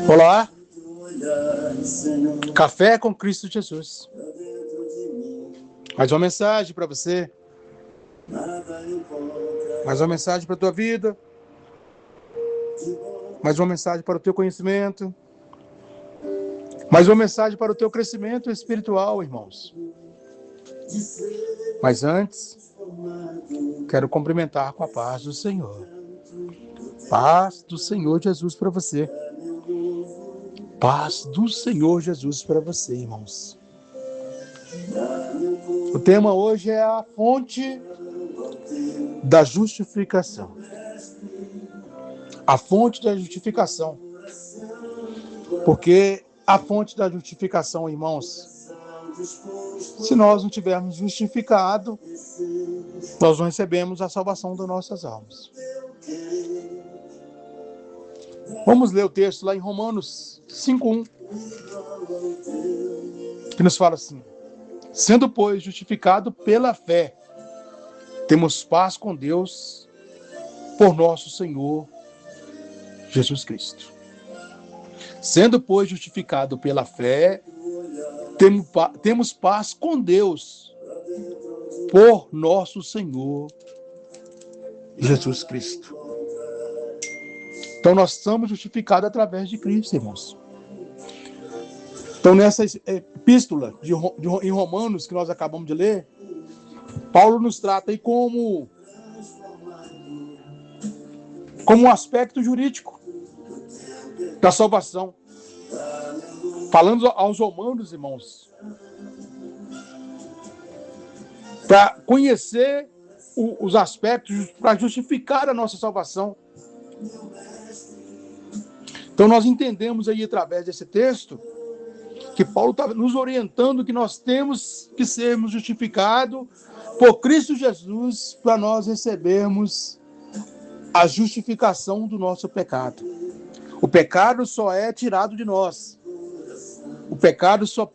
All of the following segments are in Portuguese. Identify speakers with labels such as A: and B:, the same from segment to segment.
A: Olá, Café com Cristo Jesus. Mais uma mensagem para você, mais uma mensagem para a tua vida, mais uma mensagem para o teu conhecimento, mais uma mensagem para o teu crescimento espiritual, irmãos. Mas antes, quero cumprimentar com a paz do Senhor. Paz do Senhor Jesus para você. Paz do Senhor Jesus para você, irmãos. O tema hoje é a fonte da justificação. A fonte da justificação. Porque a fonte da justificação, irmãos, se nós não tivermos justificado, nós não recebemos a salvação das nossas almas. Vamos ler o texto lá em Romanos 5:1, que nos fala assim: sendo, pois, justificado pela fé, temos paz com Deus por nosso Senhor Jesus Cristo. Sendo, pois, justificado pela fé, temos paz com Deus por nosso Senhor Jesus Cristo. Então, nós somos justificados através de Cristo, irmãos. Então, nessa epístola em Romanos, que nós acabamos de ler, Paulo nos trata aí como um aspecto jurídico da salvação. Falando aos romanos, irmãos, para conhecer os aspectos para justificar a nossa salvação. Então nós entendemos aí através desse texto que Paulo está nos orientando que nós temos que sermos justificados por Cristo Jesus para nós recebermos a justificação do nosso pecado. O pecado só é tirado de nós. O pecado só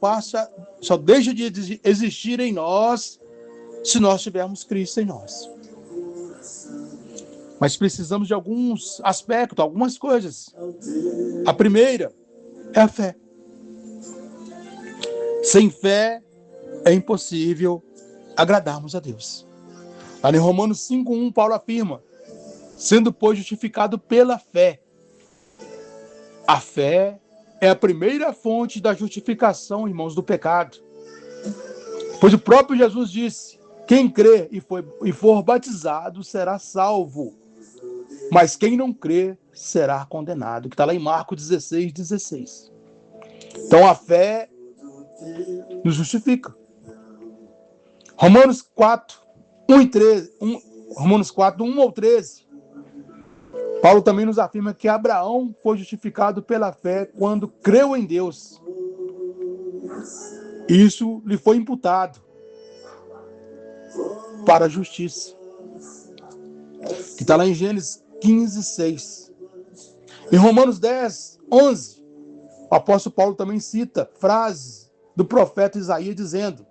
A: deixa de existir em nós se nós tivermos Cristo em nós. Mas precisamos de alguns aspectos, algumas coisas. A primeira é a fé. Sem fé é impossível agradarmos a Deus. Lá em Romanos 5:1, Paulo afirma: sendo, pois, justificado pela fé. A fé é a primeira fonte da justificação, irmãos, do pecado. Pois o próprio Jesus disse: quem crê e for batizado será salvo, mas quem não crê será condenado. Que está lá em Marcos 16:16. Então a fé nos justifica. Romanos 4:1 ao 13. Paulo também nos afirma que Abraão foi justificado pela fé quando creu em Deus. Isso lhe foi imputado para a justiça. Que está lá em Gênesis 15:6. Em Romanos 10:11, o apóstolo Paulo também cita frases do profeta Isaías dizendo: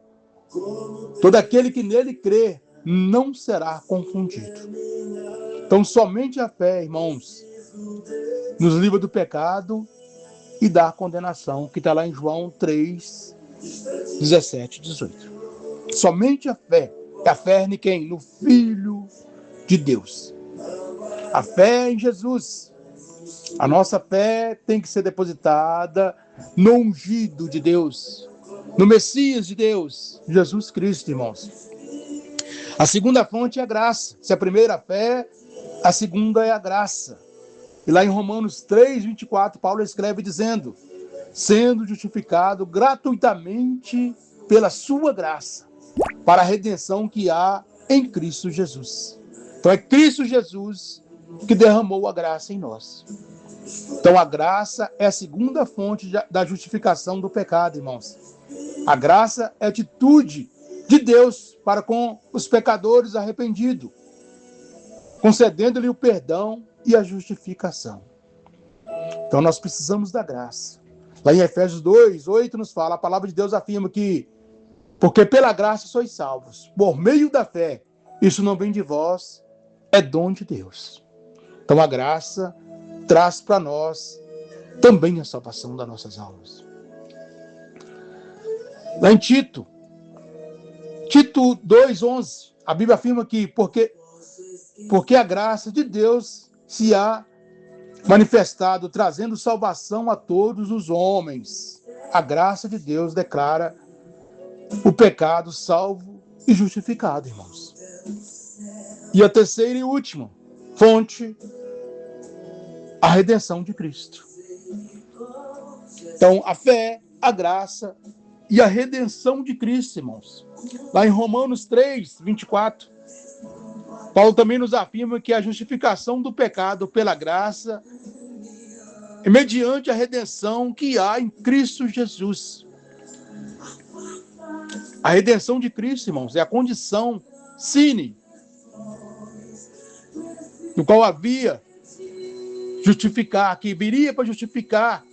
A: todo aquele que nele crê não será confundido. Então, somente a fé, irmãos, nos livra do pecado e da condenação, que está lá em João 3:17-18. Somente a fé. A fé em quem? No Filho de Deus. A fé em Jesus. A nossa fé tem que ser depositada no ungido de Deus, no Messias de Deus, Jesus Cristo, irmãos. A segunda fonte é a graça. Se a primeira é a fé, a segunda é a graça. E lá em Romanos 3:24, Paulo escreve dizendo: sendo justificado gratuitamente pela sua graça, para a redenção que há em Cristo Jesus. Então é Cristo Jesus que derramou a graça em nós. Então a graça é a segunda fonte da justificação do pecado, irmãos. A graça é a atitude de Deus para com os pecadores arrependidos, concedendo-lhe o perdão e a justificação. Então nós precisamos da graça. Lá em Efésios 2:8 nos fala, a palavra de Deus afirma que porque pela graça sois salvos, por meio da fé. Isso não vem de vós, é dom de Deus. Então a graça traz para nós também a salvação das nossas almas. Lá em Tito 2:11, a Bíblia afirma que porque a graça de Deus se há manifestado, trazendo salvação a todos os homens. A graça de Deus declara o pecado salvo e justificado, irmãos. E a terceira e última fonte, a redenção de Cristo. Então, a fé, a graça e a redenção de Cristo, irmãos. Lá em Romanos 3:24, Paulo também nos afirma que a justificação do pecado pela graça é mediante a redenção que há em Cristo Jesus. A redenção de Cristo, irmãos, é a condição sine no qual havia justificar, que viria para justificar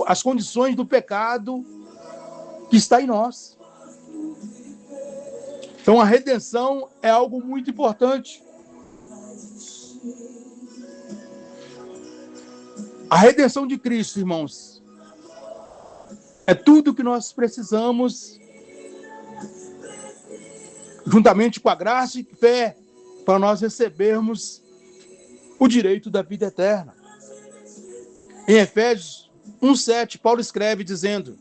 A: as condições do pecado que está em nós. Então a redenção é algo muito importante. A redenção de Cristo, irmãos, é tudo que nós precisamos, juntamente com a graça e fé, para nós recebermos o direito da vida eterna. Em Efésios 1:7, Paulo escreve dizendo: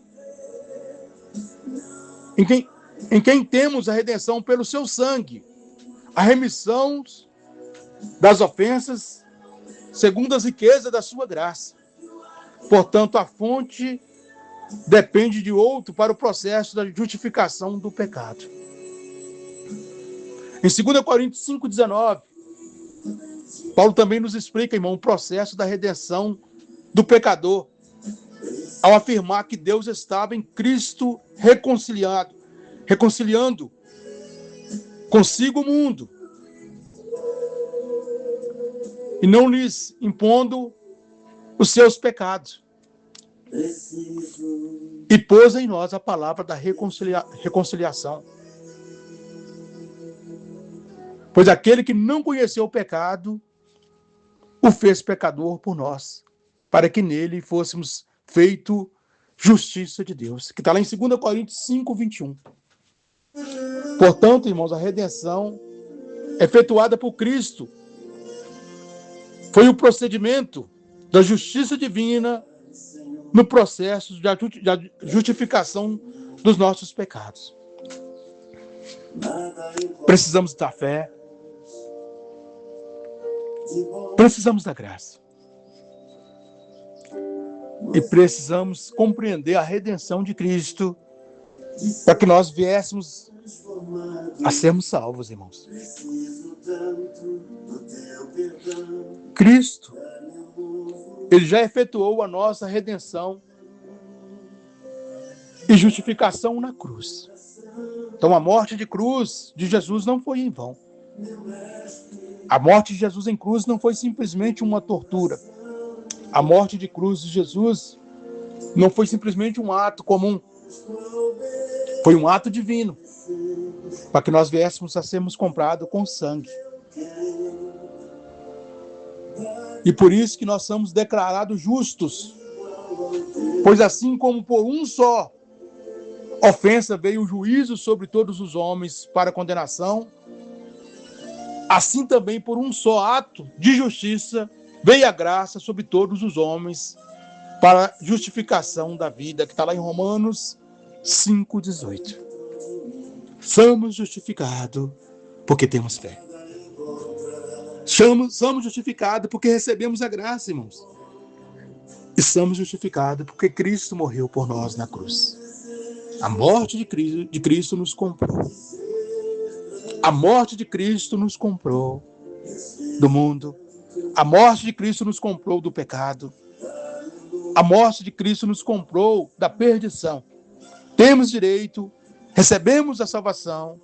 A: em quem temos a redenção pelo seu sangue, a remissão das ofensas, segundo as riquezas da sua graça. Portanto, a fonte depende de outro para o processo da justificação do pecado. Em 2 Coríntios 5:19, Paulo também nos explica, irmão, o processo da redenção do pecador, ao afirmar que Deus estava em Cristo reconciliando consigo o mundo e não lhes impondo os seus pecados. E pôs em nós a palavra da reconciliação. Pois aquele que não conheceu o pecado, o fez pecador por nós, para que nele fôssemos feito justiça de Deus. Que está lá em 2 Coríntios 5:21. Portanto, irmãos, a redenção efetuada por Cristo foi o procedimento da justiça divina no processo da justificação dos nossos pecados. Precisamos da fé, precisamos da graça e precisamos compreender a redenção de Cristo para que nós viéssemos a sermos salvos, irmãos. Cristo, ele já efetuou a nossa redenção e justificação na cruz. Então a morte de cruz de Jesus não foi em vão. A morte de Jesus em cruz não foi simplesmente uma tortura. A morte de cruz de Jesus não foi simplesmente um ato comum. Foi um ato divino, para que nós viéssemos a sermos comprados com sangue. E por isso que nós somos declarados justos. Pois assim como por um só ofensa veio o juízo sobre todos os homens para condenação, assim também por um só ato de justiça veio a graça sobre todos os homens para justificação da vida, que está lá em Romanos 5:18. Somos justificados porque temos fé. Somos justificados porque recebemos a graça, irmãos. E somos justificados porque Cristo morreu por nós na cruz. A morte de Cristo nos comprou. A morte de Cristo nos comprou do mundo. A morte de Cristo nos comprou do pecado. A morte de Cristo nos comprou da perdição. Temos direito, recebemos a salvação,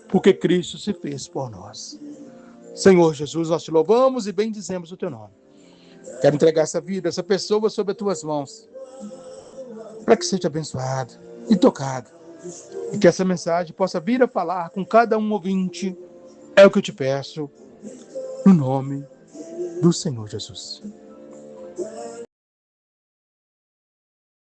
A: porque Cristo se fez por nós. Senhor Jesus, nós te louvamos e bendizemos o teu nome. Quero entregar essa vida, essa pessoa sobre as tuas mãos, para que seja abençoado e tocado, e que essa mensagem possa vir a falar com cada um ouvinte. É o que eu te peço, no nome do Senhor Jesus.